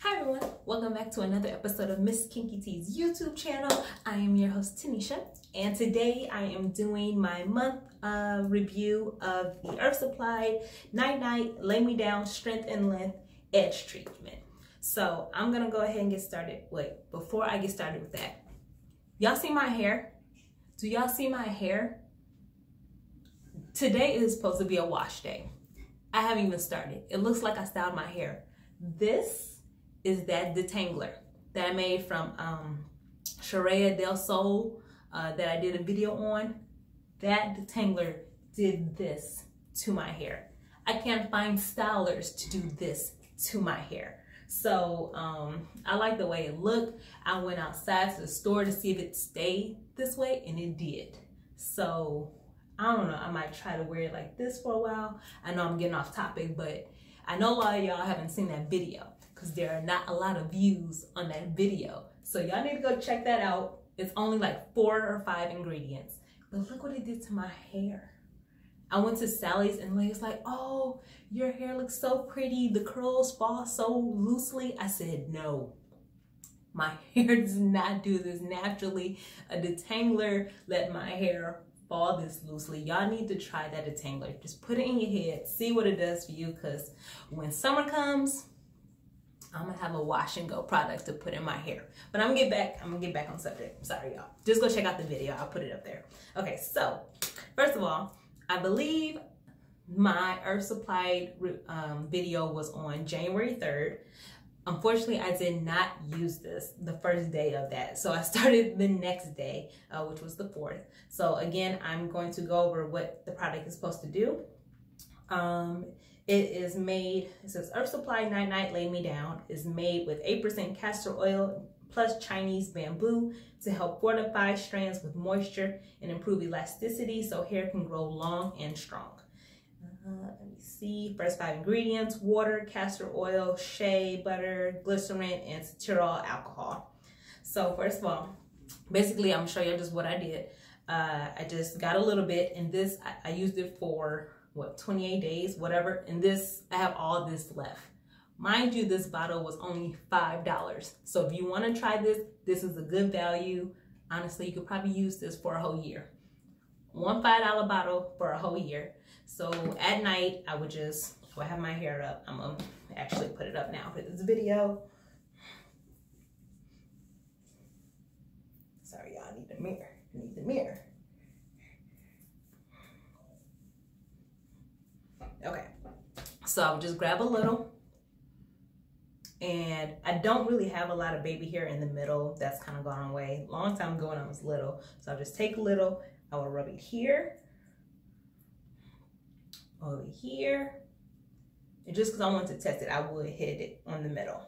Hi everyone, welcome back to another episode of Miss Kinky T's YouTube channel. I am your host Tanisha, and today I am doing my month review of the Earth Supply Night Night Lay Me Down Strength and Length Edge Treatment. So I'm gonna go ahead and get started. Wait, before I get started with that, y'all see my hair? Do y'all see my hair? Today is supposed to be a wash day. I haven't even started. It looks like I styled my hair. This is that detangler that I made from Sharea del Sol that I did a video on. That detangler did this to my hair. I can't find stylers to do this to my hair. So I like the way it looked. I went outside to the store to see if it stayed this way, and it did. So I don't know, I might try to wear it like this for a while. I know I'm getting off topic, but I know a lot of y'all haven't seen that video because there are not a lot of views on that video. So y'all need to go check that out. It's only like 4 or 5 ingredients. But look what it did to my hair. I went to Sally's and Leah was like, oh, your hair looks so pretty. The curls fall so loosely. I said, no, my hair does not do this naturally. A detangler let my hair fall this loosely. Y'all need to try that detangler. Just put it in your head, see what it does for you, because when summer comes, I'm gonna have a wash and go product to put in my hair. But I'm gonna get back on subject. Sorry y'all. Just go check out the video. I'll put it up there. Okay, so first of all, I believe my Earth Supply video was on January 3rd. Unfortunately, I did not use this the first day of that. So I started the next day, which was the 4th. So again, I'm going to go over what the product is supposed to do. It is made, it says Earth Supply Night Night Lay Me Down is made with 8% castor oil plus Chinese bamboo to help fortify strands with moisture and improve elasticity so hair can grow long and strong. Let me see. First 5 ingredients: water, castor oil, shea butter, glycerin, and cetyl alcohol. So first of all, basically I'm gonna show you just what I did. I just got a little bit, and this I used it for what, 28 days, whatever. And this, I have all this left. Mind you, this bottle was only $5. So if you want to try this, this is a good value. Honestly, you could probably use this for a whole year. One $5 bottle for a whole year. So at night, I would have my hair up. I'm gonna actually put it up now for this video. Sorry, y'all, I need the mirror. I need the mirror. Okay, so I would just grab a little. And I don't really have a lot of baby hair in the middle. That's kind of gone away. Long time ago when I was little. So I'll just take a little. I will rub it here, over here. And just because I want to test it, I would hit it on the middle.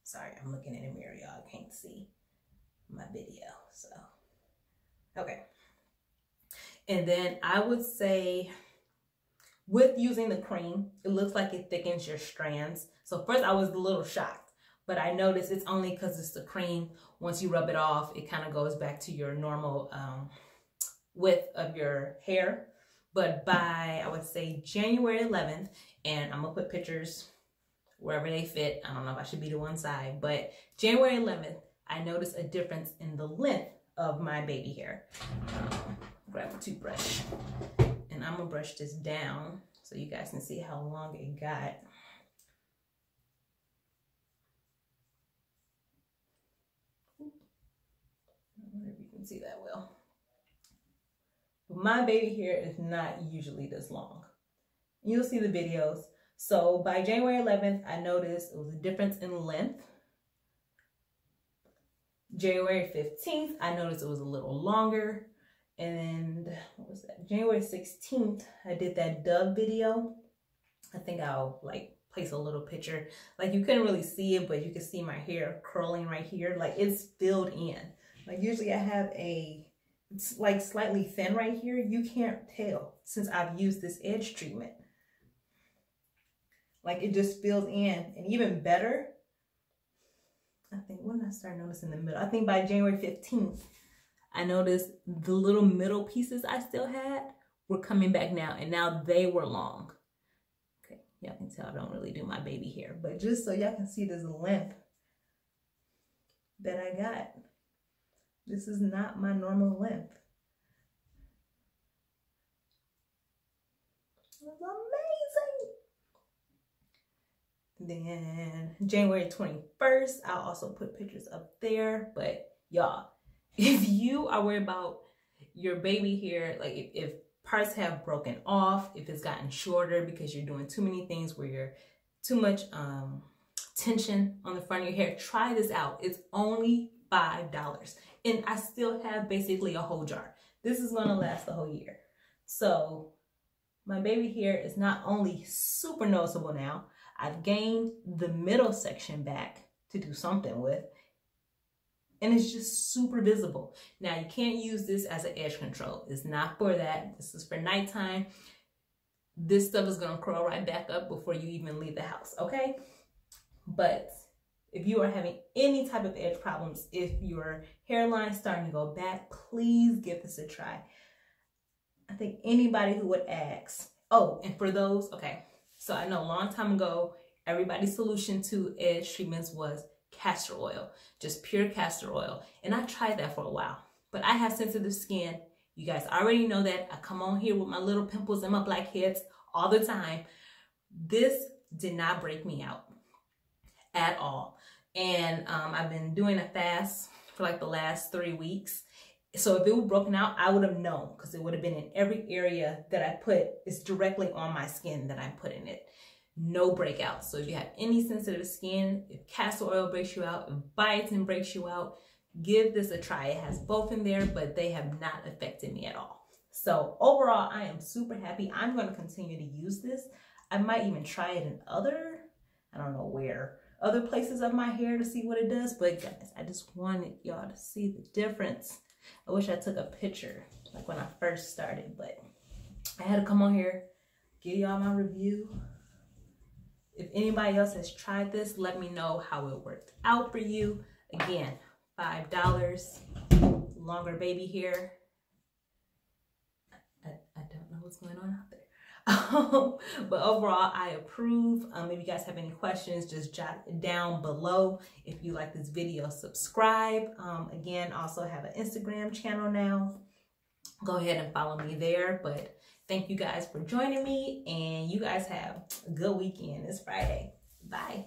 Sorry, I'm looking in the mirror, y'all can't see my video, so. Okay. And then I would say, with using the cream, it looks like it thickens your strands. So first I was a little shocked, but I noticed it's only because it's the cream. Once you rub it off, it kind of goes back to your normal width of your hair. But by, I would say, January 11th, and I'm gonna put pictures wherever they fit. I don't know if I should be to one side, but January 11th, I noticed a difference in the length of my baby hair. Grab a toothbrush, and I'm gonna brush this down so you guys can see how long it got. I wonder if you can see that well. My baby hair is not usually this long. You'll see the videos. So by January 11th, I noticed it was a difference in length. January 15th, I noticed it was a little longer. And what was that? January 16th, I did that Dove video. I think I'll like place a little picture. Like you couldn't really see it, but you can see my hair curling right here. Like it's filled in. Like usually I have it's like slightly thin right here. You can't tell since I've used this edge treatment. Like it just fills in. And even better, I think, when did I start noticing the middle? I think by January 15th, I noticed the little middle pieces I still had were coming back now, and now they were long. Okay, Y'all can tell I don't really do my baby hair, but just so y'all can see this length that I got. This is not my normal length. It's amazing. Then January 21st, I'll also put pictures up there. But y'all, if you are worried about your baby hair, like if parts have broken off, if it's gotten shorter because you're doing too many things where you're too much tension on the front of your hair, try this out. It's only $5. And I still have basically a whole jar. This is gonna last the whole year. So my baby hair is not only super noticeable now, I've gained the middle section back to do something with, and it's just super visible. Now you can't use this as an edge control. It's not for that. This is for nighttime. This stuff is gonna curl right back up before you even leave the house, okay? But if you are having any type of edge problems, if your hairline is starting to go back, please give this a try. I think anybody who would ask. Oh, and for those, okay, so I know a long time ago, everybody's solution to edge treatments was castor oil, just pure castor oil. And I tried that for a while, but I have sensitive skin. You guys already know that. I come on here with my little pimples and my blackheads all the time. This did not break me out at all. And I've been doing a fast for like the last 3 weeks. So if it was broken out, I would have known, because it would have been in every area that I put. It's directly on my skin that I'm putting it. No breakout. So if you have any sensitive skin, if castor oil breaks you out, if biotin breaks you out, give this a try. It has both in there, but they have not affected me at all. So overall, I am super happy. I'm going to continue to use this. I might even try it in other, I don't know where, other places of my hair to see what it does. But guys, I just wanted y'all to see the difference. I wish I took a picture like when I first started, but I had to come on here, give y'all my review. If anybody else has tried this, let me know how it worked out for you. Again, $5, longer baby hair. I don't know what's going on out there. But overall, I approve. If you guys have any questions, just jot it down below. If you like this video, subscribe. Again, also have an Instagram channel now. Go ahead and follow me there. But thank you guys for joining me, and you guys have a good weekend. It's Friday. Bye.